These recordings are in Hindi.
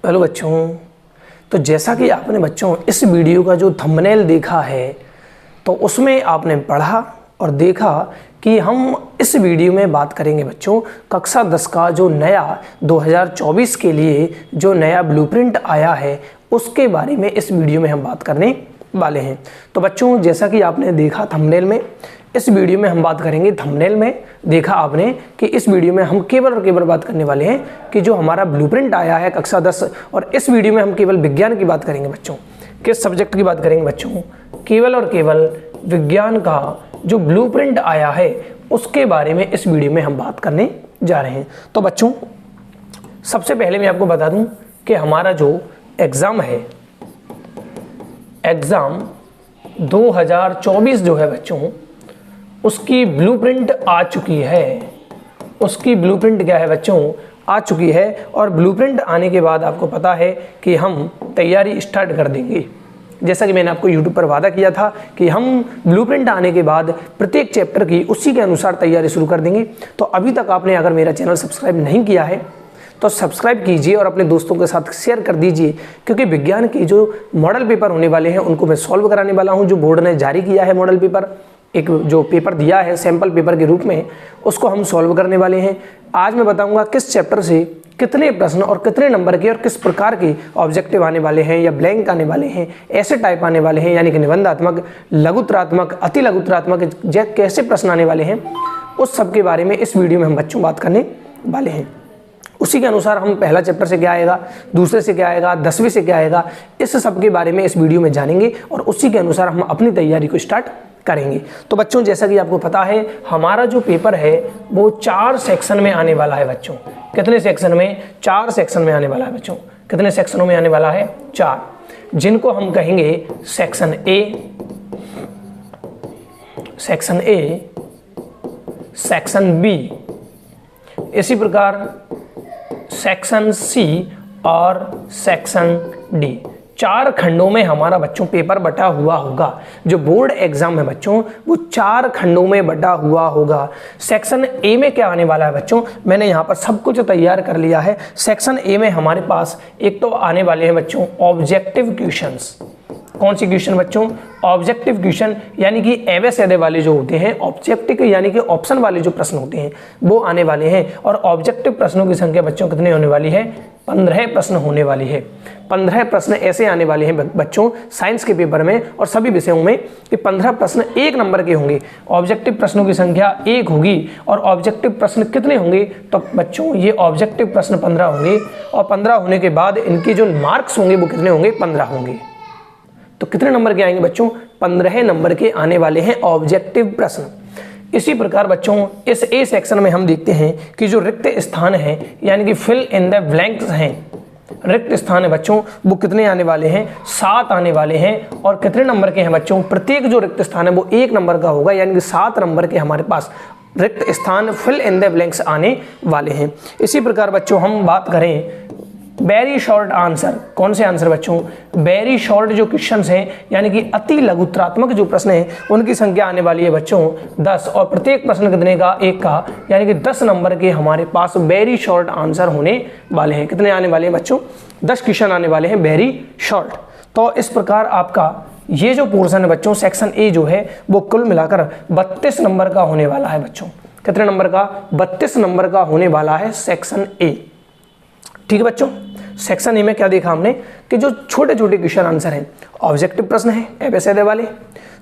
हेलो बच्चों, तो जैसा कि आपने बच्चों इस वीडियो का जो थंबनेल देखा है तो उसमें आपने पढ़ा और देखा कि हम इस वीडियो में बात करेंगे बच्चों कक्षा 10 का जो नया 2024 के लिए जो नया ब्लूप्रिंट आया है उसके बारे में इस वीडियो में हम बात करने वाले हैं। तो बच्चों जैसा कि आपने देखा थंबनेल में, इस वीडियो में हम बात करेंगे, थंबनेल में देखा आपने कि इस वीडियो में हम केवल और केवल बात करने वाले हैं कि जो हमारा ब्लूप्रिंट आया है कक्षा 10, और इस वीडियो में हम केवल विज्ञान की बात करेंगे बच्चों। किस सब्जेक्ट की बात करेंगे बच्चों? केवल और केवल विज्ञान का जो ब्लूप्रिंट आया है उसके बारे में इस वीडियो में हम बात करने जा रहे हैं। तो बच्चों सबसे पहले मैं आपको बता दूं कि हमारा जो एग्ज़ाम है, एग्ज़ाम 2024 जो है बच्चों, उसकी ब्लूप्रिंट आ चुकी है। उसकी ब्लूप्रिंट क्या है बच्चों? आ चुकी है। और ब्लूप्रिंट आने के बाद आपको पता है कि हम तैयारी स्टार्ट कर देंगे। जैसा कि मैंने आपको यूट्यूब पर वादा किया था कि हम ब्लूप्रिंट आने के बाद प्रत्येक चैप्टर की उसी के अनुसार तैयारी शुरू कर देंगे। तो अभी तक आपने अगर मेरा चैनल सब्सक्राइब नहीं किया है तो सब्सक्राइब कीजिए और अपने दोस्तों के साथ शेयर कर दीजिए, क्योंकि विज्ञान के जो मॉडल पेपर होने वाले हैं उनको मैं सॉल्व कराने वाला हूं। जो बोर्ड ने जारी किया है मॉडल पेपर, एक जो पेपर दिया है सैंपल पेपर के रूप में, उसको हम सॉल्व करने वाले हैं। आज मैं बताऊंगा किस चैप्टर से कितने प्रश्न और कितने नंबर के और किस प्रकार के ऑब्जेक्टिव आने वाले हैं या ब्लैंक आने वाले हैं, ऐसे टाइप आने वाले हैं, यानी कि निबंधात्मक, लघुत्रात्मक, अति लघुत्रात्मक, कैसे प्रश्न आने वाले हैं, उस सब के बारे में इस वीडियो में हम बच्चों बात करने वाले हैं। उसी के अनुसार हम पहला चैप्टर से क्या आएगा, दूसरे से क्या आएगा, 10वीं से क्या आएगा, इस सब के बारे में इस वीडियो में जानेंगे और उसी के अनुसार हम अपनी तैयारी को स्टार्ट करेंगे। तो बच्चों जैसा कि आपको पता है हमारा जो पेपर है वो 4 सेक्शन में आने वाला है बच्चों। कितने सेक्शन में? 4 सेक्शन में आने वाला है बच्चों। कितने सेक्शनों में आने वाला है? 4, जिनको हम कहेंगे section A, section A, section B, इसी प्रकार सेक्शन सी और सेक्शन डी। 4 खंडों में हमारा बच्चों पेपर बटा हुआ होगा। जो बोर्ड एग्जाम है बच्चों वो 4 खंडों में बटा हुआ होगा। सेक्शन ए में क्या आने वाला है बच्चों? मैंने यहाँ पर सब कुछ तैयार कर लिया है। सेक्शन ए में हमारे पास एक तो आने वाले हैं बच्चों ऑब्जेक्टिव क्वेश्चंस। कौन सी क्वेश्चन बच्चों? ऑब्जेक्टिव क्वेश्चन, यानी कि एवे सैदे वाले जो होते हैं, ऑब्जेक्टिव यानी कि ऑप्शन वाले जो प्रश्न होते हैं वो आने वाले हैं। और ऑब्जेक्टिव प्रश्नों की संख्या बच्चों कितनी होने वाली है? 15 प्रश्न होने वाली है। 15 प्रश्न ऐसे आने वाले हैं बच्चों साइंस के पेपर में और सभी विषयों में कि 15 प्रश्न 1 नंबर के होंगे। ऑब्जेक्टिव प्रश्नों की संख्या 1 होगी और ऑब्जेक्टिव प्रश्न कितने होंगे? तो बच्चों ये ऑब्जेक्टिव प्रश्न 15 होंगे और 15 होने के बाद इनके जो मार्क्स होंगे वो कितने होंगे? 15 होंगे। तो कितने नंबर के आएंगे बच्चों? 15 नंबर के आने वाले हैं ऑब्जेक्टिव प्रश्न। इसी प्रकार बच्चों इस ए सेक्शन में हम देखते हैं कि जो रिक्त स्थान है, यानी कि फिल इन द ब्लैंक्स हैं, रिक्त स्थान है बच्चों, वो कितने आने वाले हैं? 7 आने वाले हैं। और कितने नंबर के हैं बच्चों? प्रत्येक जो रिक्त स्थान है वो 1 नंबर का होगा, यानी कि 7 नंबर के हमारे पास रिक्त स्थान फिल इन द ब्लैंक्स आने वाले हैं। इसी प्रकार बच्चों हम बात करें वेरी शॉर्ट आंसर। कौन से आंसर बच्चों? वेरी शॉर्ट जो क्वेश्चंस हैं, यानी कि अति लघुत्रात्मक जो प्रश्न हैं, उनकी संख्या आने वाली है बच्चों 10। और प्रत्येक प्रश्न कितने का? 1 का, यानी कि 10 नंबर के हमारे पास वेरी शॉर्ट आंसर होने वाले हैं। कितने आने वाले हैं बच्चों? 10 क्वेश्चन आने वाले हैं वेरी शॉर्ट। तो इस प्रकार आपका ये जो पोर्शन है बच्चों सेक्शन ए जो है वो कुल मिलाकर 32 नंबर का होने वाला है बच्चों। कितने नंबर का? 32 नंबर का होने वाला है सेक्शन ए। ठीक है बच्चों, सेक्शन ए में क्या देखा हमने कि जो छोटे छोटे क्वेश्चन आंसर हैं, ऑब्जेक्टिव प्रश्न हैं एवे सैदे वाले,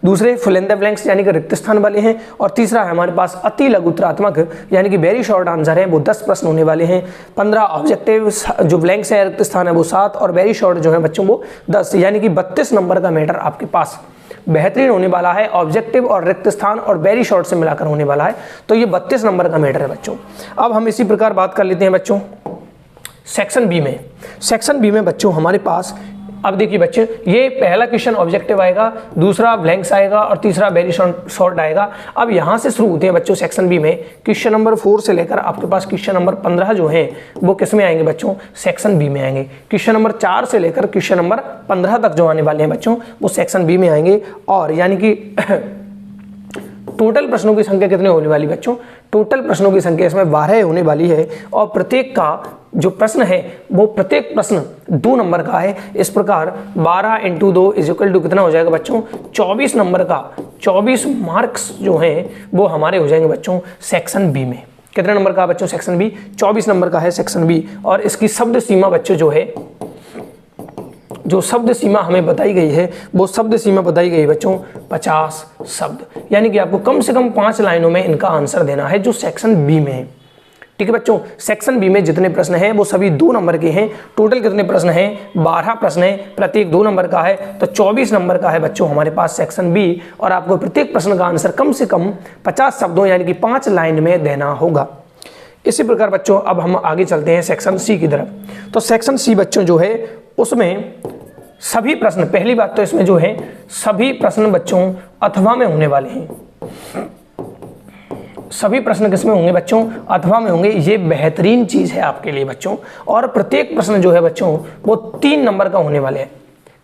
दूसरे फिल इन द ब्लैंक्स यानी कि रिक्त स्थान वाले हैं, और तीसरा है हमारे पास अति लघुत्रात्मक यानी कि वेरी शॉर्ट आंसर है, वो 10 प्रश्न होने वाले हैं। 15 ऑब्जेक्टिव जो ब्लैंक्स है, रिक्त स्थान है वो 7 और वेरी शॉर्ट जो है बच्चों वो 10, यानी कि 32 नंबर का मैटर आपके पास बेहतरीन होने वाला है। ऑब्जेक्टिव और रिक्त स्थान और वेरी शॉर्ट से मिलाकर होने वाला है। तो ये 32 नंबर का मैटर है बच्चों। अब हम इसी प्रकार बात कर लेते हैं बच्चों सेक्शन बी में। सेक्शन बी में बच्चों हमारे पास अब देखिए बच्चे, ये पहला क्वेश्चन ऑब्जेक्टिव आएगा, दूसरा ब्लैंक्स आएगा और तीसरा वेरी शॉर्ट आएगा। अब यहाँ से शुरू होते हैं बच्चों सेक्शन बी में। क्वेश्चन नंबर 4 से लेकर आपके पास क्वेश्चन नंबर 15 जो है वो किस में आएंगे बच्चों? सेक्शन बी में आएंगे। क्वेश्चन नंबर 4 से लेकर क्वेश्चन नंबर 15 तक जो आने वाले हैं बच्चों वो सेक्शन बी में आएंगे। और यानी कि टोटल प्रश्नों की संख्या कितनी होने वाली बच्चों? टोटल प्रश्नों की संख्या इसमें 12 होने वाली है और प्रत्येक का जो प्रश्न है वो प्रत्येक प्रश्न 2 नंबर का है। इस प्रकार 12 × 2 = कितना हो जाएगा बच्चों, 24 नंबर का, 24 मार्क्स जो हैं वो हमारे हो जाएंगे बच्चों सेक्शन बी में। कितने नंबर का बच्चों, सेक्शन बी 24 नंबर का है सेक्शन बी। और इसकी शब्द सीमा बच्चों जो है, जो शब्द सीमा हमें बताई गई है वो शब्द सीमा बताई गई है बच्चों 50 शब्द, यानी कि आपको कम से कम 5 लाइनों में इनका आंसर देना है जो सेक्शन बी में है। ठीक है बच्चों, सेक्शन बी में जितने प्रश्न हैं वो सभी 2 नंबर के हैं। टोटल कितने प्रश्न हैं, 12 प्रश्न हैं, प्रत्येक 2 नंबर का है, तो 24 नंबर का है बच्चों हमारे पास सेक्शन बी। और आपको प्रत्येक प्रश्न का आंसर कम से कम 50 शब्दों यानी कि 5 लाइन में देना होगा। इसी प्रकार बच्चों अब हम आगे चलते हैं सेक्शन सी की तरफ। तो सेक्शन सी बच्चों जो है उसमें सभी प्रश्न, पहली बात तो इसमें जो है सभी प्रश्न बच्चों अथवा में होने वाले हैं। सभी प्रश्न किसमें होंगे बच्चों, अथवा में होंगे। ये बेहतरीन चीज है आपके लिए बच्चों। और प्रत्येक प्रश्न जो है बच्चों वो 3 नंबर का होने वाले हैं।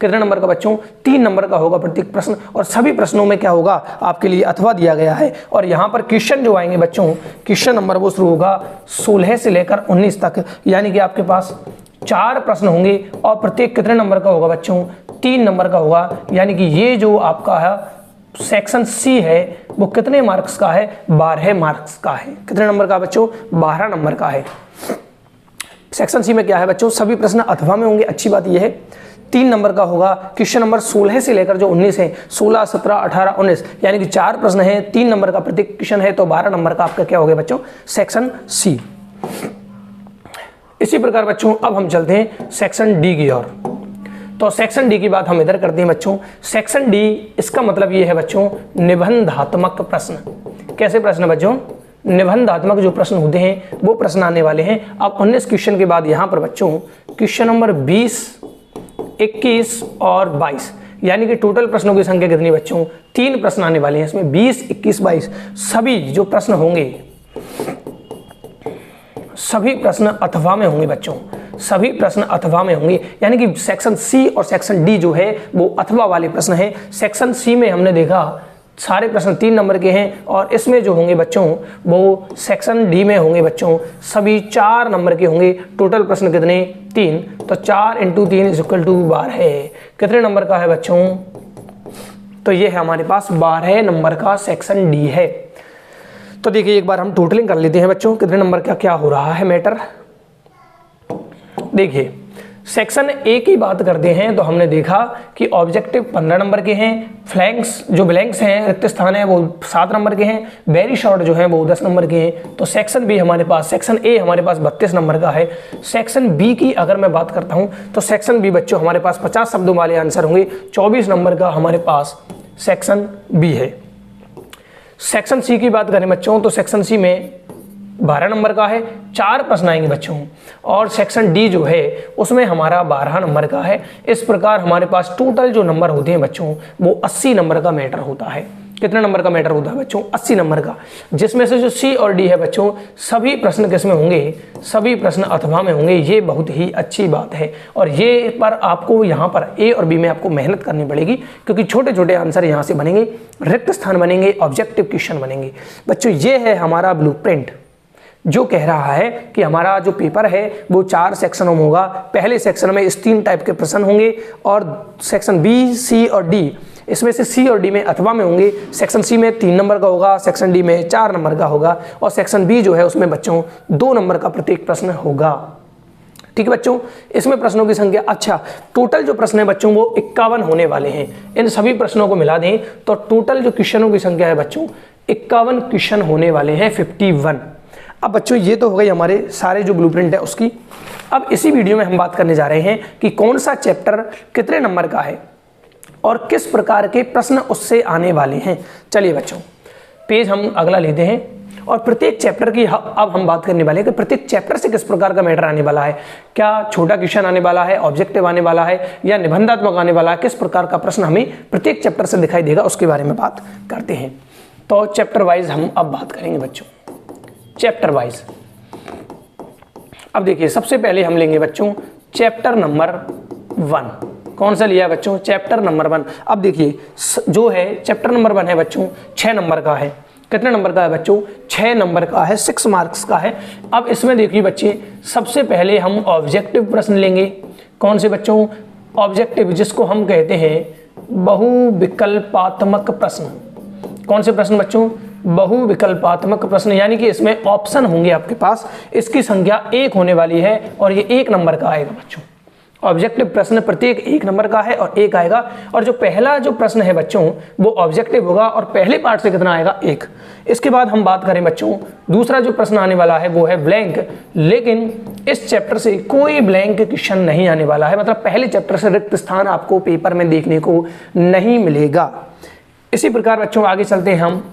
कितने नंबर का बच्चों, 3 नंबर का होगा प्रत्येक प्रश्न। और सभी प्रश्नों में क्या होगा आपके लिए अथवा दिया गया है। और यहाँ पर क्वेश्चन जो आएंगे बच्चों, क्वेश्चन नंबर वो शुरू होगा 16 से लेकर 19 तक, यानी कि आपके पास 4 प्रश्न होंगे। और प्रत्येक कितने नंबर का होगा बच्चों, 3 नंबर का होगा। यानी कि ये जो आपका है सेक्शन सी है वो कितने मार्क्स का है, 12 मार्क्स का है। कितने नंबर का बच्चों, 12 नंबर का है। सेक्शन सी में क्या है बच्चों, सभी प्रश्न अथवा में होंगे। अच्छी बात यह है 3 नंबर का होगा। क्वेश्चन नंबर 16 से लेकर जो 19 है, 16, 17, 18, 19, यानी कि 4 प्रश्न है, 3 नंबर का प्रत्येक क्वेश्चन है, तो 12 नंबर का आपका क्या हो गया बच्चों, सेक्शन सी। इसी प्रकार बच्चों अब हम चलते हैं सेक्शन डी की ओर। तो सेक्शन डी की बात हम इधर करते हैं बच्चों। सेक्शन डी इसका मतलब ये है बच्चों निबंधात्मक प्रश्न। कैसे प्रश्न बच्चों, निबंधात्मक जो प्रश्न होते हैं वो प्रश्न आने वाले हैं। अब 19 क्वेश्चन के बाद यहाँ पर बच्चों क्वेश्चन नंबर 20, 21 और 22, यानी कि टोटल प्रश्नों की संख्या कितनी बच्चों, 3 प्रश्न आने वाले हैं। इसमें 20, 21, 22 सभी जो प्रश्न होंगे सभी प्रश्न अथवा में होंगे बच्चों, सभी प्रश्न अथवा में होंगे। यानी कि सेक्शन सी और सेक्शन डी जो है वो अथवा वाले प्रश्न हैं। सेक्शन सी में हमने देखा सारे प्रश्न 3 नंबर के हैं। और इसमें जो होंगे बच्चों वो सेक्शन डी में होंगे बच्चों सभी 4 नंबर के होंगे। टोटल प्रश्न कितने, 3, तो 4 × 3 = 12। कितने नंबर का है बच्चों, तो ये है हमारे पास 12 नंबर का सेक्शन डी है। तो देखिए एक बार हम टोटलिंग कर लेते हैं बच्चों, कितने नंबर का क्या हो रहा है मैटर। देखिए सेक्शन ए की बात करते हैं तो हमने देखा कि ऑब्जेक्टिव 15 नंबर के हैं, फ्लैंक्स जो ब्लैंक्स हैं, रिक्त स्थान है वो 7 नंबर के हैं, वेरी शॉर्ट जो है वो 10 नंबर के हैं। तो सेक्शन बी हमारे पास, सेक्शन ए हमारे पास 32 नंबर का है। सेक्शन बी की अगर मैं बात करता हूं तो सेक्शन बी बच्चों हमारे पास 50 शब्दों वाले आंसर होंगे। 24 नंबर का हमारे पास सेक्शन बी है। सेक्शन सी की बात करें बच्चों तो सेक्शन सी में 12 नंबर का है, 4 प्रश्न आएंगे बच्चों। और सेक्शन डी जो है उसमें हमारा 12 नंबर का है। इस प्रकार हमारे पास टोटल जो नंबर होते हैं बच्चों वो 80 नंबर का मैटर होता है। कितने नंबर का मैटर होता है बच्चों, 80 नंबर का। जिसमें से जो सी और डी है बच्चों सभी प्रश्न किसमें होंगे, सभी प्रश्न अथवा में होंगे। ये बहुत ही अच्छी बात है। और ये पर आपको यहाँ पर ए और बी में आपको मेहनत करनी पड़ेगी, क्योंकि छोटे छोटे आंसर यहाँ से बनेंगे, रिक्त स्थान बनेंगे, ऑब्जेक्टिव क्वेश्चन बनेंगे। बच्चों ये है हमारा ब्लूप्रिंट जो कह रहा है कि हमारा जो पेपर है वो 4 सेक्शनों में होगा। पहले सेक्शन में इस 3 टाइप के प्रश्न होंगे। और सेक्शन बी, सी और डी, इसमें से सी और डी में अथवा में होंगे। सेक्शन सी में 3 नंबर का होगा, सेक्शन डी में 4 नंबर का होगा। और सेक्शन बी जो है उसमें बच्चों 2 नंबर का प्रत्येक प्रश्न होगा। ठीक है बच्चों, इसमें प्रश्नों की संख्या, अच्छा टोटल जो प्रश्न है बच्चों वो 51 होने वाले हैं। इन सभी प्रश्नों को मिला दें तो टोटल जो क्वेश्चनों की संख्या है बच्चों 51 क्वेश्चन होने वाले हैं, 51। अब बच्चों ये तो हो गई हमारे सारे जो ब्लूप्रिंट है उसकी। अब इसी वीडियो में हम बात करने जा रहे हैं कि कौन सा चैप्टर कितने नंबर का है और किस प्रकार के प्रश्न उससे आने वाले हैं। चलिए बच्चों पेज हम अगला लेते हैं और प्रत्येक चैप्टर की अब हम बात करने वाले हैं कि प्रत्येक चैप्टर से किस प्रकार का मैटर आने वाला है। क्या छोटा क्वेश्चन आने वाला है, ऑब्जेक्टिव आने वाला है या निबंधात्मक आने वाला है, किस प्रकार का प्रश्न हमें प्रत्येक चैप्टर से दिखाई देगा उसके बारे में बात करते हैं। तो चैप्टर वाइज हम अब बात करेंगे बच्चों, चैप्टर वाइज। अब देखिए सबसे पहले हम लेंगे बच्चों चैप्टर नंबर 1। कौन सा लिया है बच्चों, चैप्टर नंबर 1। अब देखिए जो है चैप्टर नंबर 1 है बच्चों 6 नंबर का है। कितने नंबर का है बच्चों? 6 नंबर का है, 6 मार्क्स का है। अब इसमें देखिए बच्चे, सबसे पहले हम ऑब्जेक्टिव प्रश्न लेंगे। कौन से बच्चों? ऑब्जेक्टिव, जिसको हम कहते हैं बहुविकल्पात्मक प्रश्न। कौन से प्रश्न बच्चों? बहुविकल्पात्मक प्रश्न, यानी कि इसमें ऑप्शन होंगे आपके पास, इसकी संख्या 1 होने वाली है और ये 1 नंबर का आएगा बच्चों। ऑब्जेक्टिव प्रश्न प्रत्येक 1 नंबर का है और 1 आएगा। और जो पहला जो प्रश्न है बच्चों वो ऑब्जेक्टिव होगा और पहले पार्ट से कितना आएगा? 1। इसके बाद हम बात करें बच्चों, दूसरा जो प्रश्न आने वाला है वो है ब्लैंक, लेकिन इस चैप्टर से कोई ब्लैंक क्वेश्चन नहीं आने वाला है, मतलब पहले चैप्टर से रिक्त स्थान आपको पेपर में देखने को नहीं मिलेगा। इसी प्रकार बच्चों आगे चलते हैं हम,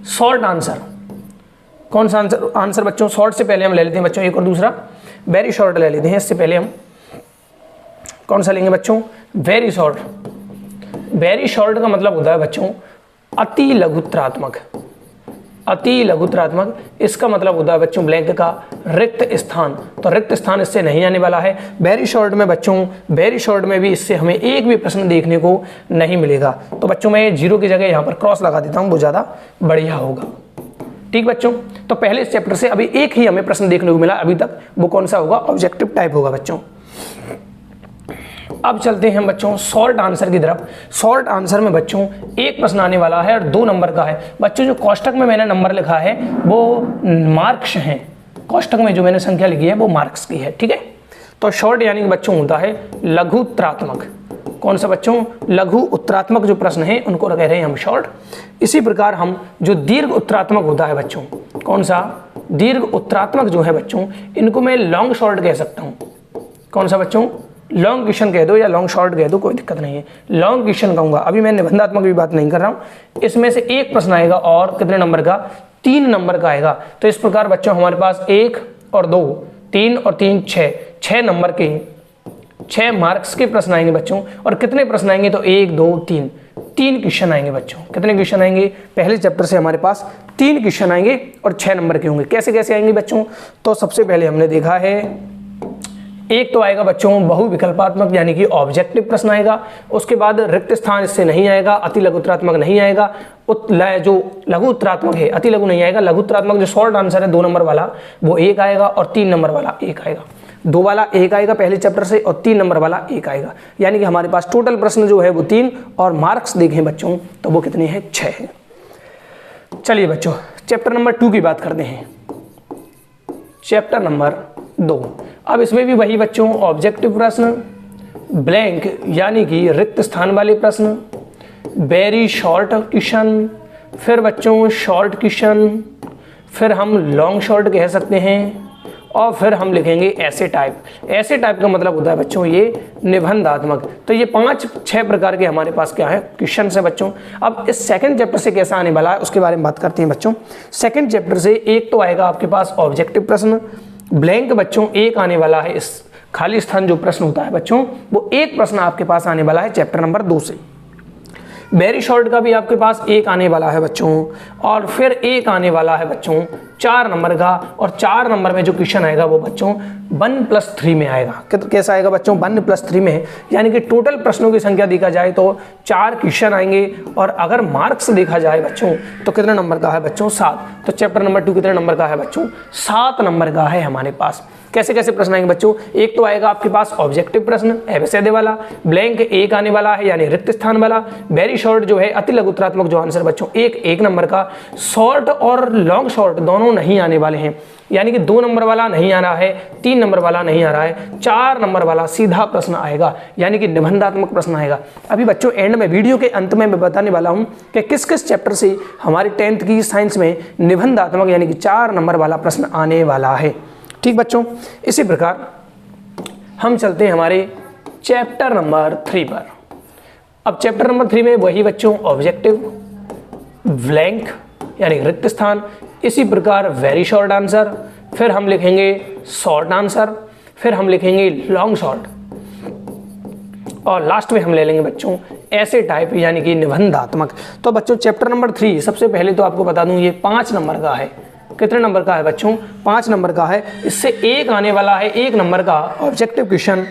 शॉर्ट आंसर। कौन सा आंसर बच्चों? शॉर्ट से पहले हम ले लेते हैं बच्चों एक और दूसरा वेरी शॉर्ट ले लेते हैं। इससे पहले हम कौन सा लेंगे बच्चों? Very short. वेरी शॉर्ट का मतलब होता है बच्चों अति लघुत्रात्मक। अति लघुत्रात्मक, इसका मतलब होता है बच्चों ब्लैंक का रिक्त स्थान। तो रिक्त स्थान इससे नहीं आने वाला है। वेरी शॉर्ट में बच्चों, वेरी शॉर्ट में भी इससे हमें एक भी प्रश्न देखने को नहीं मिलेगा। तो बच्चों मैं 0 की जगह यहाँ पर क्रॉस लगा देता हूँ, वो ज़्यादा बढ़िया होगा। ठीक बच्चों, तो पहले इस चैप्टर से अभी एक ही हमें प्रश्न देखने को मिला अभी तक, वो कौन सा होगा? ऑब्जेक्टिव टाइप होगा बच्चों। अब चलते हैं बच्चों शॉर्ट आंसर की तरफ। शॉर्ट आंसर में बच्चों एक प्रश्न आने वाला है और 2 नंबर का है। बच्चों जो कोष्टक में मैंने नंबर लिखा है वो मार्क्स हैं, कोष्टक में जो मैंने संख्या लिखी है वो मार्क्स की है। ठीक है, तो शॉर्ट यानी कि बच्चों होता है लघु उत्तरात्मक। कौन सा बच्चों? लघु उत्तरात्मक जो प्रश्न है उनको कह रहे हैं हम शॉर्ट। इसी प्रकार हम जो दीर्घ उत्तरात्मक होता है बच्चों, कौन सा? दीर्घ उत्तरात्मक जो है बच्चों, इनको मैं लॉन्ग शॉर्ट कह सकता हूँ। कौन सा बच्चों? लॉन्ग क्वेश्चन कह दो या लॉन्ग शॉर्ट कह दो, कोई दिक्कत नहीं है। लॉन्ग क्वेश्चन कहूँगा, अभी मैं निबंधात्मक की बात नहीं कर रहा हूँ। इसमें से एक प्रश्न आएगा और कितने नंबर का? 3 नंबर का आएगा। तो इस प्रकार बच्चों हमारे पास 1 और 2, 3 और 3 6 नंबर के 6 मार्क्स के प्रश्न आएंगे बच्चों। और कितने प्रश्न आएंगे? तो 1 2 3 क्वेश्चन आएंगे बच्चों। कितने क्वेश्चन आएंगे? पहले चैप्टर से हमारे पास 3 क्वेश्चन आएंगे और 6 नंबर के होंगे। कैसे कैसे आएंगे बच्चों? तो सबसे पहले हमने देखा है, एक तो आएगा बच्चों बहुविकल्पात्मक यानी कि ऑब्जेक्टिव प्रश्न आएगा। उसके बाद रिक्त स्थान इससे नहीं आएगा, अति लघुत्रात्मक नहीं आएगा। जो लघु उत्तरात्मक है, अति लघु नहीं आएगा। लघु उत्तरात्मक जो शॉर्ट आंसर है 2 नंबर वाला वो 1 आएगा और 3 नंबर वाला 1 आएगा। 2 वाला 1 आएगा पहले चैप्टर से और 3 नंबर वाला 1 आएगा। यानी कि हमारे पास टोटल प्रश्न जो है वो 3 और मार्क्स देखें बच्चों तो वो कितने हैं? 6 है। चलिए बच्चों चैप्टर नंबर 2 की बात करते हैं। चैप्टर नंबर 2, अब इसमें भी वही बच्चों ऑब्जेक्टिव प्रश्न, ब्लैंक यानी कि रिक्त स्थान वाले प्रश्न, वेरी शॉर्ट क्वेश्चन, फिर बच्चों शॉर्ट क्वेश्चन, फिर हम लॉन्ग शॉर्ट कह सकते हैं, और फिर हम लिखेंगे ऐसे टाइप। ऐसे टाइप का मतलब होता है बच्चों ये निबंधात्मक। तो ये 5-6 प्रकार के हमारे पास क्या है? क्वेश्चन है बच्चों। अब इस सेकंड चैप्टर से कैसा आने वाला है उसके बारे में बात करते हैं बच्चों। सेकंड चैप्टर से एक तो आएगा आपके पास ऑब्जेक्टिव प्रश्न, ब्लैंक बच्चों 1 आने वाला है। इस खाली स्थान जो प्रश्न होता है बच्चों वो 1 प्रश्न आपके पास आने वाला है चैप्टर नंबर 2 से। वेरी शॉर्ट का भी आपके पास 1 आने वाला है बच्चों, और फिर 1 आने वाला है बच्चों 4 नंबर का, और 4 नंबर में जो क्वेश्चन आएगा वो बच्चों 1+3 में आएगा। कैसा आएगा बच्चों? 1+3 में, यानी कि टोटल प्रश्नों की संख्या देखा जाए तो 4 क्वेश्चन आएंगे, और अगर मार्क्स देखा जाए बच्चों तो कितने नंबर का है बच्चों? 7। तो चैप्टर नंबर 2 कितने नंबर का है बच्चों? 7 नंबर का है हमारे पास। कैसे कैसे प्रश्न आएंगे बच्चों? एक तो आएगा आपके पास ऑब्जेक्टिव प्रश्न एबीसीडी वाला, ब्लैंक 1 आने वाला है यानी रिक्त स्थान वाला, वेरी शॉर्ट जो है अति लघुत्रात्मक जो आंसर बच्चों 1 नंबर का, शॉर्ट और लॉन्ग शॉर्ट दोनों नहीं आने वाले हैं, यानी कि 2 नंबर वाला नहीं आ रहा है, 3 नंबर वाला नहीं आ रहा है, 4 नंबर वाला सीधा प्रश्न आएगा यानी कि निबंधात्मक प्रश्न आएगा। अभी बच्चों एंड में वीडियो के अंत में मैं बताने वाला हूं कि किस किस चैप्टर से हमारे 10th की साइंस में निबंधात्मक यानी कि 4 नंबर वाला प्रश्न आने वाला है। ठीक बच्चों, इसी प्रकार हम चलते हैं हमारे चैप्टर नंबर 3 पर। अब चैप्टर नंबर 3 में वही बच्चों ऑब्जेक्टिव, ब्लैंक यानी रिक्त स्थान, इसी प्रकार वेरी शॉर्ट आंसर, फिर हम लिखेंगे शॉर्ट आंसर, फिर हम लिखेंगे लॉन्ग शॉर्ट, और लास्ट में हम ले लेंगे बच्चों ऐसे टाइप यानी कि निबंधात्मक। तो बच्चों चैप्टर नंबर 3 सबसे पहले तो आपको बता दूं ये 5 नंबर का है। कितने नंबर का है बच्चों? 5 नंबर का है। इससे 1 आने वाला है 1 नंबर का ऑब्जेक्टिव क्वेश्चन,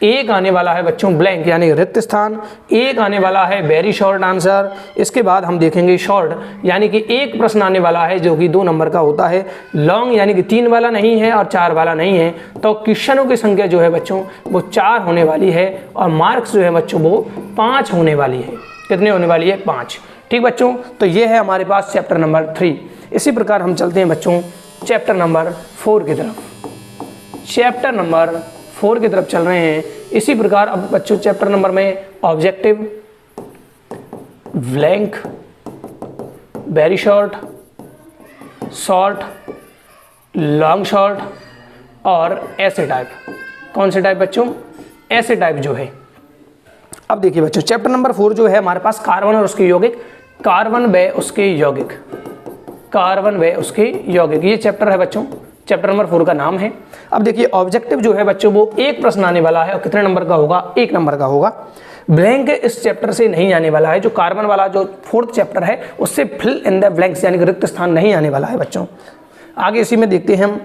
एक आने वाला है बच्चों ब्लैंक यानी रिक्त स्थान, एक आने वाला है वेरी शॉर्ट आंसर। इसके बाद हम देखेंगे शॉर्ट यानी कि एक प्रश्न आने वाला है जो कि 2 नंबर का होता है। लॉन्ग यानी कि 3 वाला नहीं है और 4 वाला नहीं है। तो क्वेश्चनों की संख्या जो है बच्चों वो 4 होने वाली है और मार्क्स जो है बच्चों वो 5 होने वाली है। कितने होने वाली है? 5। ठीक बच्चों, तो ये है हमारे पास चैप्टर नंबर 3। इसी प्रकार हम चलते हैं बच्चों चैप्टर नंबर 4 की तरफ। चैप्टर नंबर 4 की तरफ चल रहे हैं। इसी प्रकार अब बच्चों चैप्टर नंबर में objective, blank, very short, short, long short और ऐसे टाइप। कौन से टाइप बच्चों? ऐसे टाइप जो है। अब देखिए बच्चों चैप्टर नंबर 4 जो है हमारे पास कार्बन और उसके यौगिक, कार्बन व उसके यौगिक, कार्बन व उसके यौगिक, ये चैप्टर है बच्चों। चैप्टर नंबर 4 का नाम है। अब देखिए ऑब्जेक्टिव जो है बच्चों वो एक प्रश्न आने वाला है और कितने नंबर का होगा? 1 नंबर का होगा। ब्लैंक इस चैप्टर से नहीं आने वाला है। जो कार्बन वाला जो 4th चैप्टर है उससे फिल इन द ब्लैंक्स यानी कि रिक्त स्थान नहीं आने वाला है बच्चों। आगे इसी में देखते हैं हम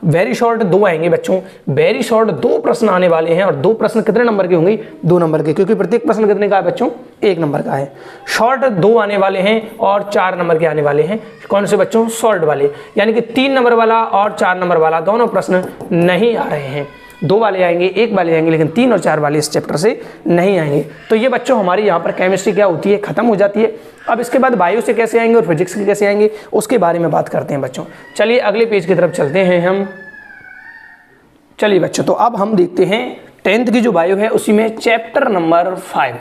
वेरी शॉर्ट 2 आएंगे बच्चों। वेरी शॉर्ट 2 प्रश्न आने वाले हैं और 2 प्रश्न कितने नंबर के होंगे? 2 नंबर के, क्योंकि प्रत्येक प्रश्न कितने का है बच्चों? 1 नंबर का है। शॉर्ट 2 आने वाले हैं और 4 नंबर के आने वाले हैं। कौन से बच्चों? शॉर्ट वाले, यानी कि 3 नंबर वाला और 4 नंबर वाला दोनों प्रश्न नहीं आ रहे हैं। 2 वाले आएंगे, 1 वाले आएंगे, लेकिन 3 और 4 वाले इस चैप्टर से नहीं आएंगे। तो ये बच्चों हमारी यहाँ पर केमिस्ट्री क्या होती है? खत्म हो जाती है। अब इसके बाद बायो से कैसे आएंगे और फिजिक्स के कैसे आएंगे उसके बारे में बात करते हैं बच्चों। चलिए अगले पेज की तरफ चलते हैं हम। चलिए बच्चों, तो अब हम देखते हैं 10th की जो बायो है उसी में चैप्टर नंबर 5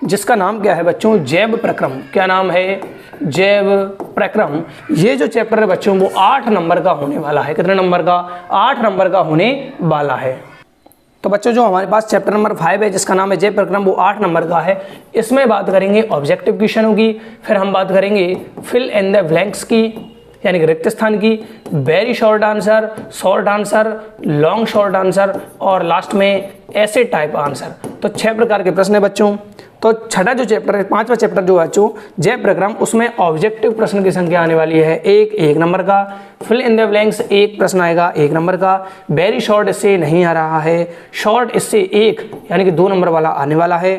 जिसका नाम क्या है बच्चों? जैव प्रक्रम। क्या नाम है? जैव प्रक्रम। ये जो चैप्टर है बच्चों वो 8 नंबर का होने वाला है। कितने नंबर का? 8 नंबर का होने वाला है। तो बच्चों जो हमारे पास चैप्टर नंबर 5 है जिसका नाम है जैव प्रक्रम वो 8 नंबर का है। इसमें बात करेंगे ऑब्जेक्टिव क्वेश्चनों की, फिर हम बात करेंगे फिल इन द ब्लैंक्स की यानी कि रिक्त स्थान की, very short answer, short answer, long short answer और लास्ट में ऐसे टाइप आंसर। तो 6 प्रकार के प्रश्न है बच्चों। तो छठा जो चैप्टर है, 5वां चैप्टर जो है बच्चों जैव प्रक्रम, उसमें ऑब्जेक्टिव प्रश्न की संख्या आने वाली है 1 नंबर का। फिल इन द ब्लैंक्स 1 प्रश्न आएगा 1 नंबर का। वेरी शॉर्ट इससे नहीं आ रहा है। शॉर्ट इससे 1 यानी कि 2 नंबर वाला आने वाला है।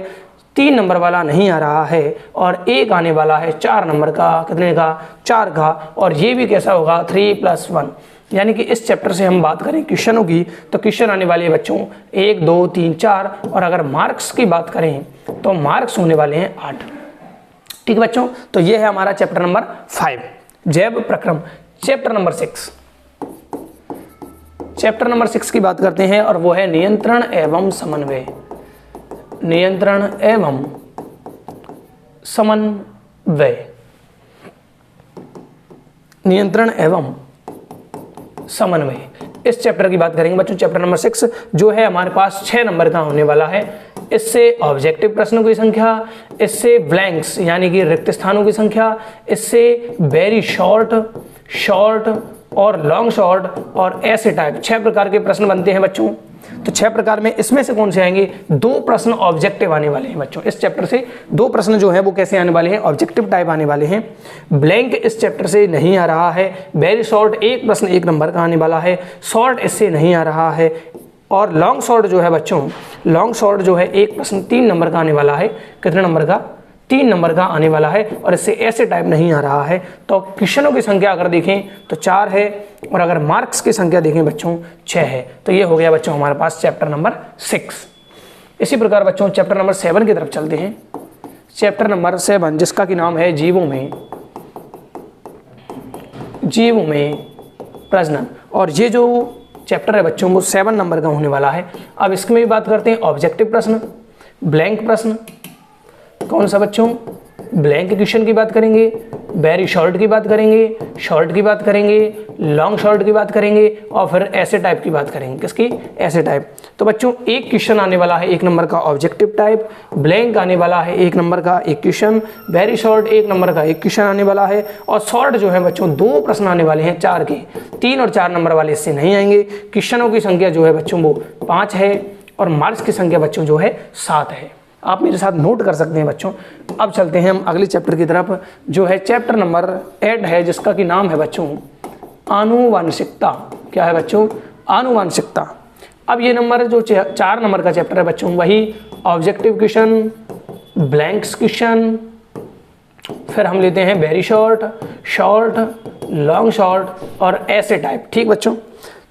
3 नंबर वाला नहीं आ रहा है और 1 आने वाला है 4 नंबर का। कितने का? 4 का। और ये भी कैसा होगा? 3+1। यानी कि इस चैप्टर से हम बात करें क्वेश्चनों की तो क्वेश्चन आने वाले हैं बच्चों 1, 2, 3, 4। और अगर मार्क्स की बात करें तो मार्क्स होने वाले हैं 8। ठीक बच्चों, तो ये है हमारा चैप्टर नंबर 5 जैव प्रक्रम। चैप्टर नंबर 6, चैप्टर नंबर 6 की बात करते हैं और वो है नियंत्रण एवं समन्वय। नियंत्रण एवं समन्वय, नियंत्रण एवं समन्वय, इस चैप्टर की बात करेंगे बच्चों। चैप्टर नंबर 6 जो है हमारे पास 6 नंबर का होने वाला है। इससे ऑब्जेक्टिव प्रश्नों की संख्या, इससे ब्लैंक्स यानी कि रिक्त स्थानों की संख्या, इससे वेरी शॉर्ट, शॉर्ट और लॉन्ग शॉर्ट और ऐसे टाइप 6 प्रकार के प्रश्न बनते हैं बच्चों। तो 6 प्रकार में इसमें से कौन से आएंगे? 2 प्रश्न ऑब्जेक्टिव आने वाले हैं बच्चों। इस चैप्टर से 2 प्रश्न जो है वो कैसे आने वाले हैं? ऑब्जेक्टिव टाइप आने वाले हैं। ब्लैंक इस चैप्टर से नहीं आ रहा है। वेरी शॉर्ट 1 प्रश्न 1 नंबर का आने वाला है। शॉर्ट इससे नहीं आ रहा है। और लॉन्ग शॉर्ट जो है बच्चों, लॉन्ग शॉर्ट जो है 1 प्रश्न 3 नंबर का आने वाला है। कितने नंबर का? 3 नंबर का आने वाला है और इससे ऐसे टाइप नहीं आ रहा है। तो क्वेश्चनों की संख्या अगर देखें तो 4 है और अगर मार्क्स की संख्या देखें बच्चों 6 है। तो ये हो गया बच्चों हमारे पास चैप्टर नंबर 6। इसी प्रकार बच्चों चैप्टर नंबर 7 की तरफ चलते हैं। चैप्टर नंबर 7 जिसका कि नाम है जीवों में, जीवों में प्रजनन। और ये जो चैप्टर है बच्चों वो 7 नंबर का होने वाला है। अब इसमें भी बात करते हैं ऑब्जेक्टिव प्रश्न, ब्लैंक प्रश्न। कौन सा बच्चों? ब्लैंक क्वेश्चन की बात करेंगे, वेरी शॉर्ट की बात करेंगे, शॉर्ट की बात करेंगे, लॉन्ग शॉर्ट की बात करेंगे और फिर ऐसे टाइप की बात करेंगे। किसकी? ऐसे टाइप। तो बच्चों एक क्वेश्चन आने वाला है 1 नंबर का ऑब्जेक्टिव टाइप, ब्लैंक आने वाला है 1 नंबर का 1 क्वेश्चन, वेरी शॉर्ट 1 नंबर का 1 क्वेश्चन आने वाला है और शॉर्ट जो है बच्चों 2 प्रश्न आने वाले हैं 4 के। 3 और 4 नंबर वाले इससे नहीं आएंगे। क्वेश्चनों की संख्या जो है बच्चों वो 5 है और मार्क्स की संख्या बच्चों जो है 7 है। आप मेरे साथ नोट कर सकते हैं बच्चों। अब चलते हैं हम अगले चैप्टर की तरफ जो है चैप्टर नंबर 8 है जिसका कि नाम है बच्चों आनुवांशिकता। क्या है बच्चों? आनुवांशिकता। अब ये नंबर जो 4 नंबर का चैप्टर है बच्चों, वही ऑब्जेक्टिव क्वेश्चन, ब्लैंक्स क्वेश्चन, फिर हम लेते हैं very short, short, long short और ऐसे टाइप। ठीक बच्चों,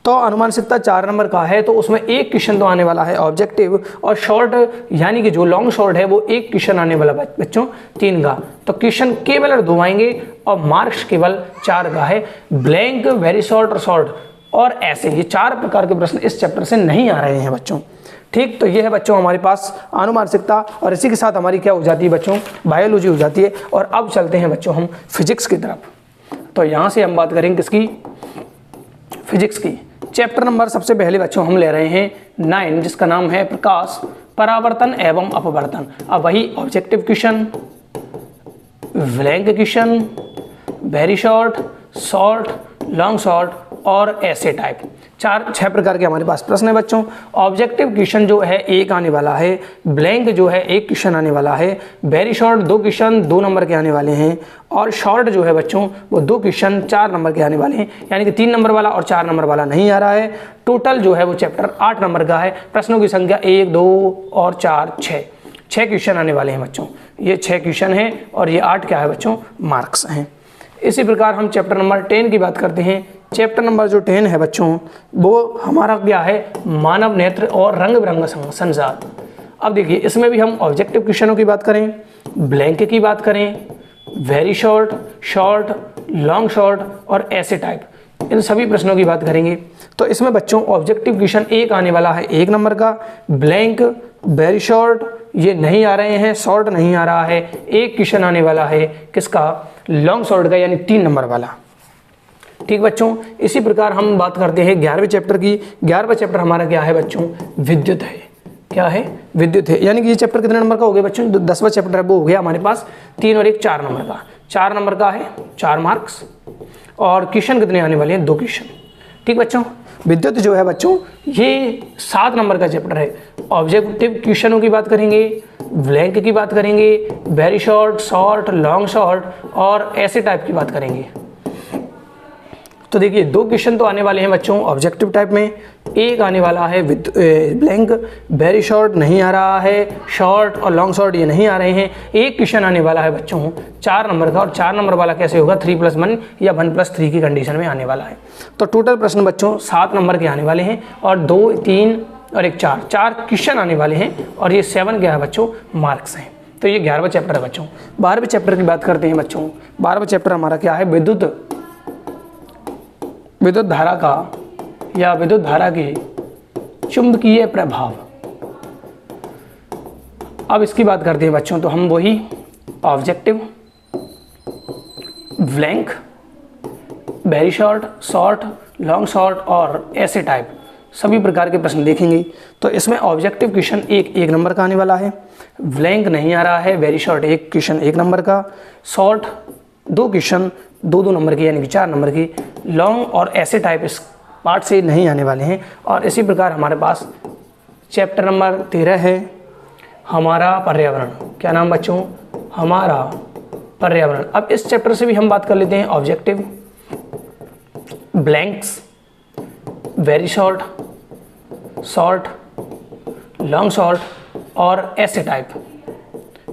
तो अनुमानसिकता 4 नंबर का है, तो उसमें एक क्वेश्चन तो आने वाला है ऑब्जेक्टिव, और शॉर्ट यानी कि जो लॉन्ग शॉर्ट है वो एक क्वेश्चन आने वाला बच्चों 3 का। तो क्वेश्चन केवल 2 आएंगे और मार्क्स केवल 4 का है। ब्लैंक, वेरी शॉर्ट और शॉर्ट और ऐसे ये 4 प्रकार के प्रश्न इस चैप्टर से नहीं आ रहे हैं बच्चों। ठीक, तो ये है बच्चों हमारे पास अनुमानसिकता, और इसी के साथ हमारी क्या हो जाती है बच्चों, बायोलॉजी हो जाती है। और अब चलते हैं बच्चों हम फिजिक्स की तरफ। तो यहाँ से हम बात करेंगे किसकी, फिजिक्स की। चैप्टर नंबर सबसे पहले बच्चों हम ले रहे हैं 9, जिसका नाम है प्रकाश, परावर्तन एवं अपवर्तन। अब वही objective question, blank question, very short, short, long short और ऐसे टाइप, 6 प्रकार के हमारे पास प्रश्न है बच्चों। ऑब्जेक्टिव क्वेश्चन जो है 1 आने वाला है, ब्लैंक जो है 1 क्वेश्चन आने वाला है, वेरी शॉर्ट 2 क्वेश्चन 2 नंबर के आने वाले हैं, और शॉर्ट जो है बच्चों वो 2 क्वेश्चन 4 नंबर के आने वाले हैं, यानी कि 3 नंबर वाला और 4 नंबर वाला नहीं आ रहा है। टोटल जो है वो चैप्टर 8 नंबर का है। प्रश्नों की संख्या 1, 2 और 4, 6 क्वेश्चन आने वाले हैं बच्चों। ये 6 क्वेश्चन हैं और ये 8 क्या है बच्चों, मार्क्स हैं। इसी प्रकार हम चैप्टर नंबर 10 की बात करते हैं। चैप्टर नंबर जो 10 है बच्चों, वो हमारा क्या है, मानव नेत्र और रंग बिरंगा संसार। अब देखिए इसमें भी हम ऑब्जेक्टिव क्वेश्चनों की बात करें, ब्लैंक की बात करें, very short, short, long short और ऐसे टाइप, इन सभी प्रश्नों की बात करेंगे। तो इसमें बच्चों ऑब्जेक्टिव क्वेश्चन 1 आने वाला है 1 नंबर का, ब्लैंक, वेरी शॉर्ट ये नहीं आ रहे हैं, शॉर्ट नहीं आ रहा है, 1 क्वेश्चन आने वाला है किसका, लॉन्ग शॉर्ट का, यानी 3 नंबर वाला। ठीक बच्चों, इसी प्रकार हम बात करते हैं 11वें चैप्टर की। 11वां चैप्टर हमारा क्या है बच्चों, विद्युत है। क्या है, विद्युत है, यानी कि ये चैप्टर कितने नंबर का हो गया बच्चों, 10वां चैप्टर है वो हो गया हमारे पास 3 और 1 4 नंबर का। 4 नंबर का है, 4 मार्क्स, और क्वेश्चन कितने आने वाले हैं, 2 क्वेश्चन। ठीक बच्चों, विद्युत जो है बच्चों ये 7 नंबर का चैप्टर है। ऑब्जेक्टिव क्वेश्चनों की बात करेंगे, ब्लैंक की बात करेंगे, very short, short, long short और ऐसे टाइप की बात करेंगे। तो देखिए 2 क्वेश्चन तो आने वाले हैं बच्चों ऑब्जेक्टिव टाइप में, 1 आने वाला है ब्लैंक, वेरी शॉर्ट नहीं आ रहा है, शॉर्ट और लॉन्ग शॉर्ट ये नहीं आ रहे हैं। 1 क्वेश्चन आने वाला है बच्चों 4 नंबर का, और 4 नंबर वाला कैसे होगा, 3+1 या 1+3 की कंडीशन में आने वाला है। तो टोटल प्रश्न बच्चों 7 नंबर के आने वाले हैं, और 2, 3 और 1 4 क्वेश्चन आने वाले हैं, और ये 7 क्या है बच्चों, मार्क्स हैं। तो ये 11वां चैप्टर है बच्चों। 12वें चैप्टर की बात करते हैं बच्चों। 12वां चैप्टर हमारा क्या है, विद्युत धारा का या विद्युत धारा के चुंबकीय प्रभाव। अब इसकी बात करते हैं बच्चों, तो हम वही objective, blank, very short, short, long short और ऐसे टाइप सभी प्रकार के प्रश्न देखेंगे। तो इसमें ऑब्जेक्टिव क्वेश्चन 1 नंबर का आने वाला है, ब्लैंक नहीं आ रहा है, वेरी शॉर्ट 1 क्वेश्चन 1 नंबर का, शॉर्ट 2 क्वेश्चन 2 नंबर के यानी कि 4 नंबर की, लॉन्ग और ऐसे टाइप इस पार्ट से नहीं आने वाले हैं। और इसी प्रकार हमारे पास चैप्टर नंबर 13 है हमारा पर्यावरण। क्या नाम बच्चों, हमारा पर्यावरण। अब इस चैप्टर से भी हम बात कर लेते हैं objective, blanks, very short, short, long short और ऐसे टाइप,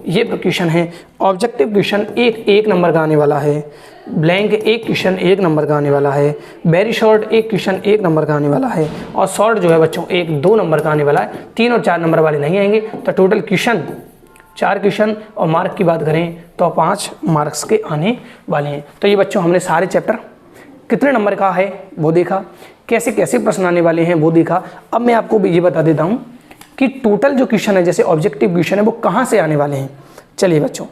ये क्वेश्चन है। ऑब्जेक्टिव क्वेश्चन 1 नंबर का आने वाला है, ब्लैंक 1 क्वेश्चन 1 नंबर का आने वाला है, वेरी शॉर्ट 1 क्वेश्चन 1 नंबर का आने वाला है, और शॉर्ट जो है बच्चों 2 नंबर का आने वाला है। 3 और 4 नंबर वाले नहीं आएंगे। तो टोटल क्वेश्चन 4 क्वेश्चन, और मार्क की बात करें तो 5 मार्क्स के आने वाले हैं। तो ये बच्चों हमने सारे चैप्टर कितने नंबर का है वो देखा, कैसे कैसे प्रश्न आने वाले हैं वो देखा। अब मैं आपको भी ये बता देता हूँ कि टोटल जो क्वेश्चन है, जैसे ऑब्जेक्टिव क्वेश्चन है, वो कहाँ से आने वाले हैं। चलिए बच्चों,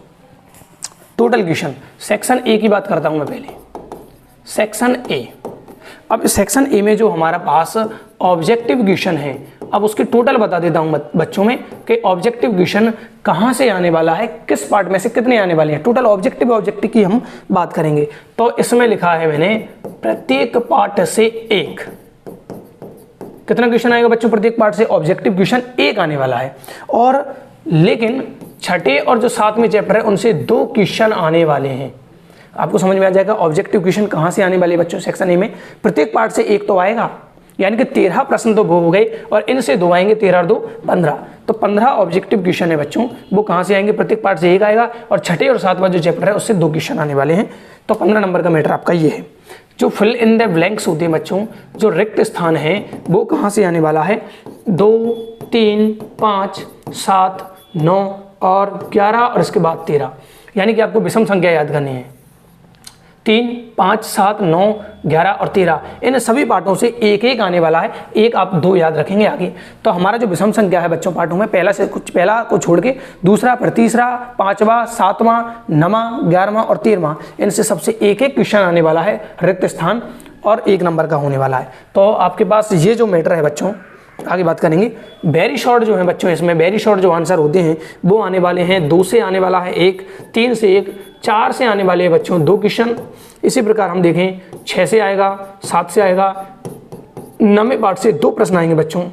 टोटल क्वेश्चन सेक्शन ए की बात करता हूं मैं पहले, सेक्शन ए। अब सेक्शन ए में जो हमारा पास ऑब्जेक्टिव क्वेश्चन है, अब उसके टोटल बता देता हूं बच्चों में कि ऑब्जेक्टिव क्वेश्चन कहां से आने वाला है, किस पार्ट में से कितने आने वाले हैं। टोटल ऑब्जेक्टिव की हम बात करेंगे। तो इसमें लिखा है मैंने प्रत्येक पार्ट से 1। कितना क्वेश्चन आएगा बच्चों प्रत्येक पार्ट से, ऑब्जेक्टिव क्वेश्चन 1 आने वाला है। और लेकिन छठे और जो 7वें चैप्टर है उनसे 2 क्वेश्चन आने वाले हैं। आपको समझ में आ जाएगा ऑब्जेक्टिव क्वेश्चन कहां से आने वाले बच्चों सेक्शन ए में। प्रत्येक पार्ट से 1 तो आएगा, यानी कि 13 प्रश्न तो वो हो गए और इनसे 2 आएंगे, 13 और 2 15। तो 15 ऑब्जेक्टिव क्वेश्चन है बच्चों, वो कहाँ से आएंगे, प्रत्येक पार्ट से एक आएगा और छठे और सातवां जो चैप्टर है उससे 2 क्वेश्चन आने वाले हैं। तो 15 नंबर का मैटर आपका ये है। जो फिल इन द ब्लैंक्स होते हैं बच्चों, जो रिक्त स्थान है वो कहाँ से आने वाला है, 2 3 5 7 9 और 11 और इसके बाद 13, यानी कि आपको विषम संख्या याद करनी है। 3 5 7 9 11 और 13, इन सभी पार्टों से एक एक आने वाला है, एक आप 2 याद रखेंगे आगे। तो हमारा जो विषम संख्या है बच्चों पार्टों में, पहला को छोड़ के दूसरा, फिर तीसरा, 5वां, 7वां, 9वां, 11वां और 13वां, इनसे सबसे एक एक क्वेश्चन आने वाला है रिक्त स्थान और 1 नंबर का होने वाला है। तो आपके पास ये जो मैटर है बच्चों, आगे बात करेंगे। वेरी शॉर्ट जो है बच्चों, इसमें वेरी शॉर्ट जो आंसर होते हैं वो आने वाले हैं 2 से आने वाला है 1, 3 से 1, 4 से आने वाले हैं बच्चों 2 क्वेश्चन। इसी प्रकार हम देखें 6 से आएगा, 7 से आएगा, 9वें पार्ट से 2 प्रश्न आएंगे बच्चों,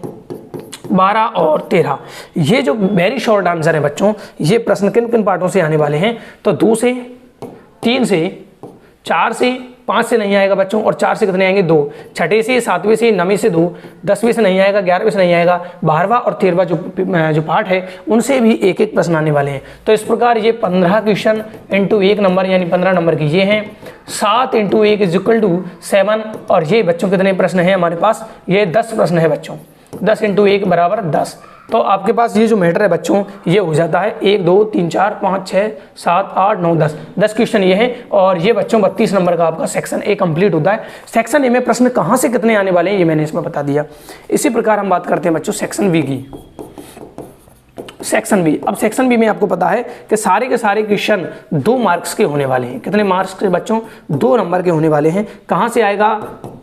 12 और 13। ये जो वेरी शॉर्ट आंसर है बच्चों, ये प्रश्न किन किन पार्टों से आने वाले हैं, तो 2 से, 3 से, 4 से, 5 से नहीं आएगा बच्चों और 4 से कितने आएंगे 2, छठे से, 7वें से, 9वें से 2, 10वें से नहीं आएगा, 11वें से नहीं आएगा, 12वां और 13वां जो पार्ट है उनसे भी एक एक प्रश्न आने वाले हैं। तो इस प्रकार ये 15 क्वेश्चन इंटू 1 नंबर यानी 15 नंबर की ये हैं। 7 इंटू 1 इज इक्वल टू 7 और ये बच्चों कितने प्रश्न हैं हमारे पास, ये 10 प्रश्न है बच्चों। 10 इंटू 1 बराबर 10। तो आपके पास ये जो मैटर है बच्चों ये हो जाता है 1 2 3 4 5 6 7 8 9 10 क्वेश्चन ये हैं और ये बच्चों 32 नंबर का आपका सेक्शन ए कंप्लीट होता है। सेक्शन ए में प्रश्न कहाँ से कितने आने वाले हैं ये मैंने इसमें बता दिया। इसी प्रकार हम बात करते हैं बच्चों सेक्शन बी की। सेक्शन बी, अब सेक्शन बी में आपको पता है कि सारे के सारे क्वेश्चन 2 मार्क्स के होने वाले हैं। कितने मार्क्स के बच्चों, 2 नंबर के होने वाले हैं। कहाँ से आएगा,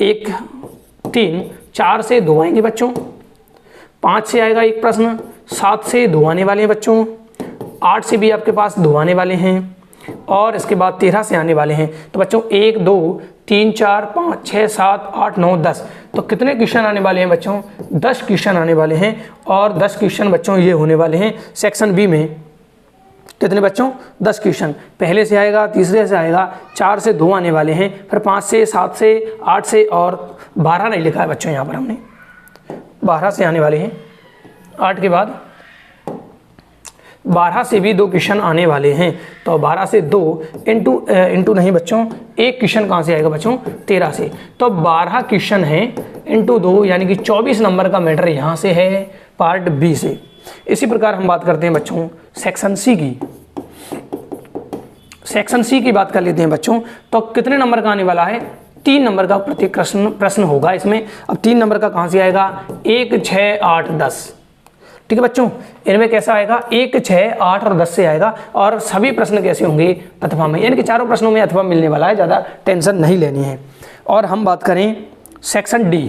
1 3 4 से 2 आएंगे बच्चों, 5 से आएगा 1 प्रश्न, 7 से 2 आने वाले हैं बच्चों, 8 से भी आपके पास 2 आने वाले हैं और इसके बाद 13 से आने वाले हैं। तो बच्चों 1 2 3 4 5 6 7 8 9 10, तो कितने क्वेश्चन आने वाले हैं बच्चों, 10 क्वेश्चन आने वाले हैं। और 10 क्वेश्चन बच्चों ये होने वाले हैं सेक्शन बी में। कितने बच्चों, 10 क्वेश्चन। पहले से आएगा, तीसरे से आएगा, 4 से 2 आने वाले हैं, फिर 5 से, 7 से, 8 से और 12 नहीं लिखा है बच्चों यहाँ पर हमने, 12 से आने वाले हैं। 8 के बाद 12 से भी 2 क्वेश्चन आने वाले हैं। तो 12 से 2 इंटू नहीं बच्चों, 1 क्वेश्चन कहाँ से आएगा बच्चों, 13 से। तो 12 क्वेश्चन है इंटू 2 यानी कि 24 नंबर का मैटर यहाँ से है पार्ट बी से। इसी प्रकार हम बात करते हैं बच्चों सेक्शन सी की। सेक्शन सी की बात कर लेते हैं बच्चों। तो कितने नंबर का आने वाला है, 3 नंबर का प्रत्येक प्रश्न होगा इसमें। अब 3 नंबर का कहाँ से आएगा, 1 6 8 10। ठीक है बच्चों, इनमें कैसा आएगा, 1 6 8 और 10 से आएगा और सभी प्रश्न कैसे होंगे, अथवा में, यानी कि चारों प्रश्नों में अथवा मिलने वाला है, ज़्यादा टेंशन नहीं लेनी है। और हम बात करें सेक्शन डी,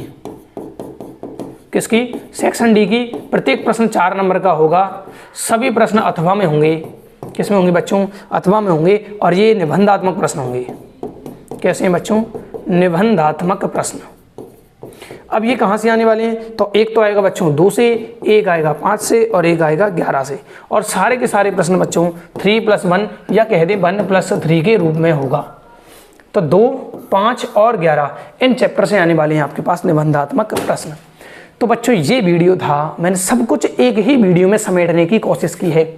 किसकी, सेक्शन डी की। प्रत्येक प्रश्न 4 नंबर का होगा, सभी प्रश्न अथवा में होंगे। किस में होंगे बच्चों, अथवा में होंगे और ये निबंधात्मक प्रश्न होंगे। कैसे हैं बच्चों, निबंधात्मक प्रश्न। अब ये कहाँ से आने वाले हैं, तो एक तो आएगा बच्चों 2 से, एक आएगा 5 से और एक आएगा 11 से। और सारे के सारे प्रश्न बच्चों 3+1 या कह दें 1+3 के रूप में होगा। तो 2 5 और 11 इन चैप्टर से आने वाले हैं आपके पास निबंधात्मक प्रश्न। तो बच्चों ये वीडियो था, मैंने सब कुछ एक ही वीडियो में समेटने की कोशिश की है।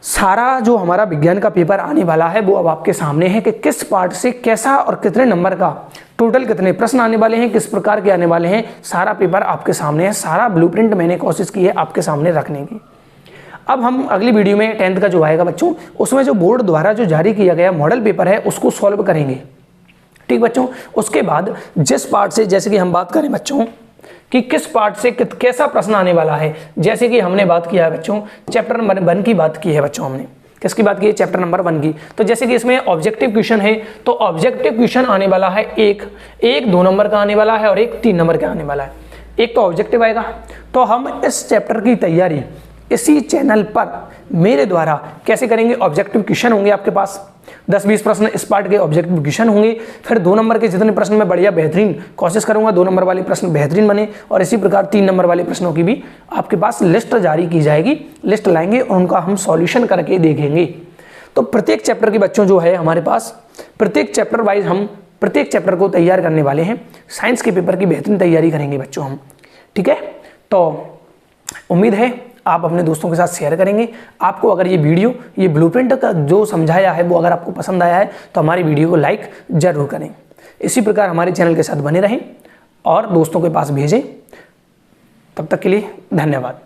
सारा जो हमारा विज्ञान का पेपर आने वाला है वो अब आपके सामने है कि किस पार्ट से कैसा और कितने नंबर का, टोटल कितने प्रश्न आने वाले हैं, किस प्रकार के आने वाले हैं, सारा पेपर आपके सामने है। सारा ब्लूप्रिंट मैंने कोशिश की है आपके सामने रखने की। अब हम अगली वीडियो में 10th का जो आएगा बच्चों, उसमें जो बोर्ड द्वारा जो जारी किया गया मॉडल पेपर है उसको सॉल्व करेंगे। ठीक बच्चों, उसके बाद जिस पार्ट से, जैसे कि हम बात करें बच्चों कि किस पार्ट से कैसा प्रश्न आने वाला है, जैसे कि हमने बात किया है बच्चों चैप्टर नंबर 1 की बात की है बच्चों, हमने किसकी बात की है, चैप्टर नंबर 1 की। तो जैसे कि इसमें ऑब्जेक्टिव क्वेश्चन है, तो ऑब्जेक्टिव क्वेश्चन आने वाला है एक 2 नंबर का आने वाला है और एक 3 नंबर का आने वाला है। एक तो ऑब्जेक्टिव आएगा। तो हम इस चैप्टर की तैयारी इसी चैनल पर मेरे द्वारा कैसे करेंगे, ऑब्जेक्टिव क्वेश्चन होंगे आपके पास 10-20 प्रश्न इस पार्ट के ऑब्जेक्टिव क्वेश्चन होंगे। फिर 2 नंबर के जितने प्रश्न में बढ़िया बेहतरीन कोशिश करूंगा 2 नंबर वाले प्रश्न बेहतरीन बने, और इसी प्रकार 3 नंबर वाले प्रश्नों की भी आपके पास लिस्ट जारी की जाएगी। लिस्ट लाएंगे और उनका हम सॉल्यूशन करके देखेंगे। तो प्रत्येक चैप्टर के बच्चों जो है हमारे पास, प्रत्येक चैप्टर वाइज हम प्रत्येक चैप्टर को तैयार करने वाले हैं। साइंस के पेपर की बेहतरीन तैयारी करेंगे बच्चों हम, ठीक है। तो उम्मीद है आप अपने दोस्तों के साथ शेयर करेंगे। आपको अगर ये वीडियो, ये ब्लूप्रिंट का जो समझाया है वो अगर आपको पसंद आया है तो हमारी वीडियो को लाइक जरूर करें। इसी प्रकार हमारे चैनल के साथ बने रहें और दोस्तों के पास भेजें। तब तक के लिए धन्यवाद।